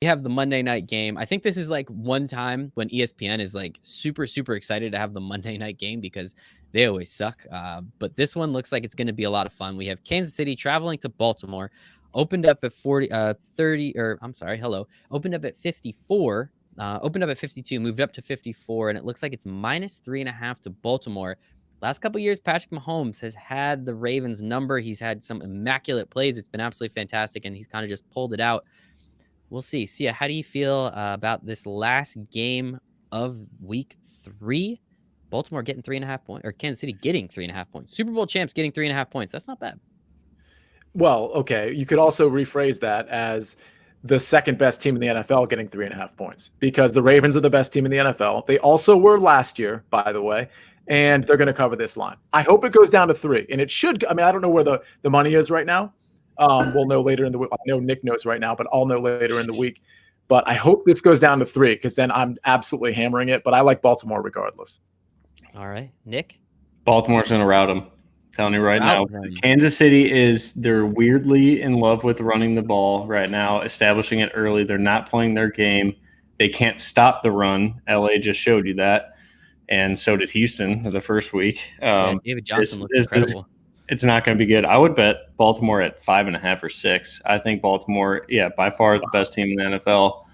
we have the Monday night game. I think this is like one time when ESPN is like super, super excited to have the Monday night game because they always suck. But this one looks like it's going to be a lot of fun. We have Kansas City traveling to Baltimore, opened up at 30, or I'm sorry, opened up at 54, opened up at 52, moved up to 54, and it looks like it's -3.5 to Baltimore. Last couple of years, Patrick Mahomes has had the Ravens number. He's had some immaculate plays. It's been absolutely fantastic, and he's kind of just pulled it out. We'll see. Sia, how do you feel about this last game of week 3? Baltimore getting 3.5 points, or Kansas City getting 3.5 points. Super Bowl champs getting 3.5 points. That's not bad. Well, okay. You could also rephrase that as the second best team in the NFL getting 3.5 points, because the Ravens are the best team in the NFL. They also were last year, by the way, and they're going to cover this line. I hope it goes down to 3, and it should. I mean, I don't know where the money is right now. We'll know later in the week. I know Nick knows right now, but I'll know later in the week. But I hope this goes down to 3, because then I'm absolutely hammering it. But I like Baltimore regardless. All right, Nick? Baltimore's going to rout them. Telling you right now. Kansas City they're weirdly in love with running the ball right now, establishing it early. They're not playing their game. They can't stop the run. LA just showed you that. And so did Houston the first week. David Johnson looked incredible. It's not going to be good. I would bet Baltimore at 5.5 or 6. I think Baltimore, by far the best team in the NFL.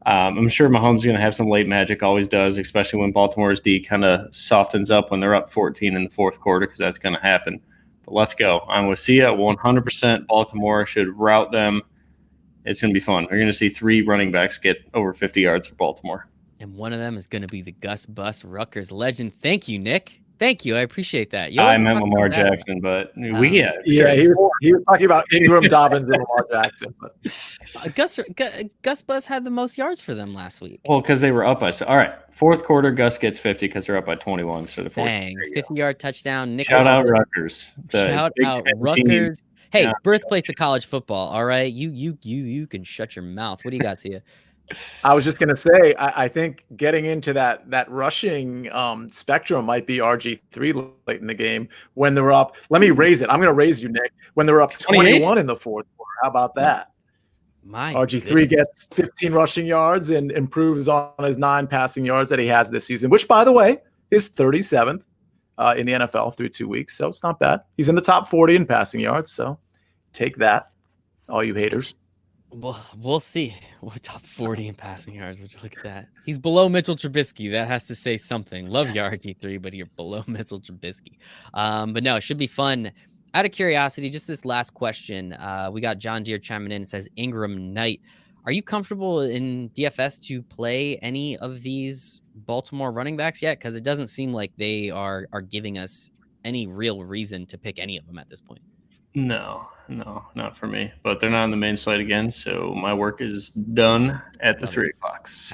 I'm sure Mahomes is going to have some late magic, always does, especially when Baltimore's D kind of softens up when they're up 14 in the fourth quarter, because that's going to happen. But let's go. I'm with Sia. 100% Baltimore should rout them. It's going to be fun. We're going to see 3 running backs get over 50 yards for Baltimore. And one of them is going to be the Gus Bus Rutgers legend. Thank you, Nick. Thank you. I appreciate that. I meant Lamar Jackson, but he was talking about Ingram, Dobbins, and Lamar Jackson. But. Gus Bus had the most yards for them last week. Well, because they were up by – all right, fourth quarter, Gus gets 50 because they're up by 21 instead of 40. Dang, 50-yard touchdown. Nick Shout out Rutgers. Shout out Rutgers. Hey, birthplace of college football, all right? You can shut your mouth. What do you got, Sia? I was just going to say, I think getting into that rushing spectrum might be RG3 late in the game when they're up. Let me raise it. I'm going to raise you, Nick. When they're up 21 in the fourth quarter. How about that? RG3 gets 15 rushing yards and improves on his 9 passing yards that he has this season, which, by the way, is 37th in the NFL through 2 weeks. So it's not bad. He's in the top 40 in passing yards. So take that, all you haters. Well, we'll see. What top 40 in passing yards? Would you look at that? He's below Mitchell Trubisky. That has to say something. Love you, RG3, but you're below Mitchell Trubisky. But no, it should be fun. Out of curiosity, just this last question. We got John Deere chiming in and says, Ingram Knight, are you comfortable in DFS to play any of these Baltimore running backs yet? Because it doesn't seem like they are giving us any real reason to pick any of them at this point. No, not for me. But they're not on the main slate again, so my work is done at the 3 o'clocks.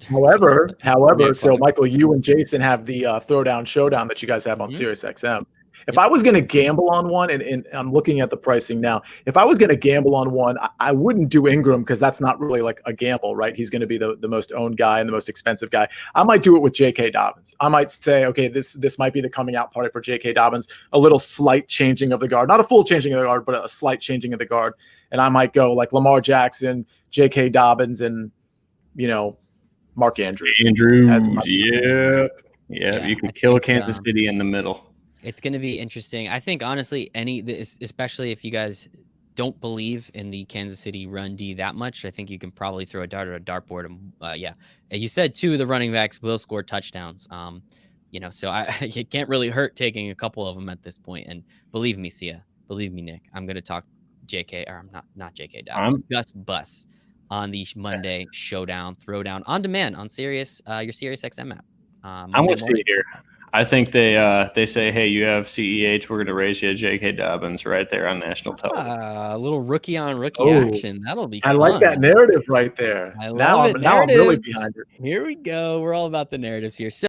However, so Michael, you and Jason have the Throwdown Showdown that you guys have on SiriusXM. If I was going to gamble on one, and I'm looking at the pricing now, if I was going to gamble on one, I wouldn't do Ingram because that's not really like a gamble, right? He's going to be the most owned guy and the most expensive guy. I might do it with J.K. Dobbins. I might say, okay, this might be the coming out party for J.K. Dobbins, a little slight changing of the guard, not a full changing of the guard, but a slight changing of the guard. And I might go like Lamar Jackson, J.K. Dobbins, and, Mark Andrews. Yeah, you could kill Kansas City in the middle. It's going to be interesting. I think, honestly, especially if you guys don't believe in the Kansas City run D that much, I think you can probably throw a dart at a dartboard. And you said 2 of the running backs will score touchdowns. So it can't really hurt taking a couple of them at this point. And believe me, Sia, believe me, Nick, I'm going to talk JK, or I'm not JK Dobbins, Gus Bus on the Monday Showdown Throwdown on demand on Sirius, your SiriusXM app. I'm with you here. I think they say, hey, you have CEH, we're going to raise you J.K. Dobbins right there on national television. A little rookie on rookie action. That'll be fun. I like that narrative right there. Now I'm really behind it. Here we go. We're all about the narratives here. So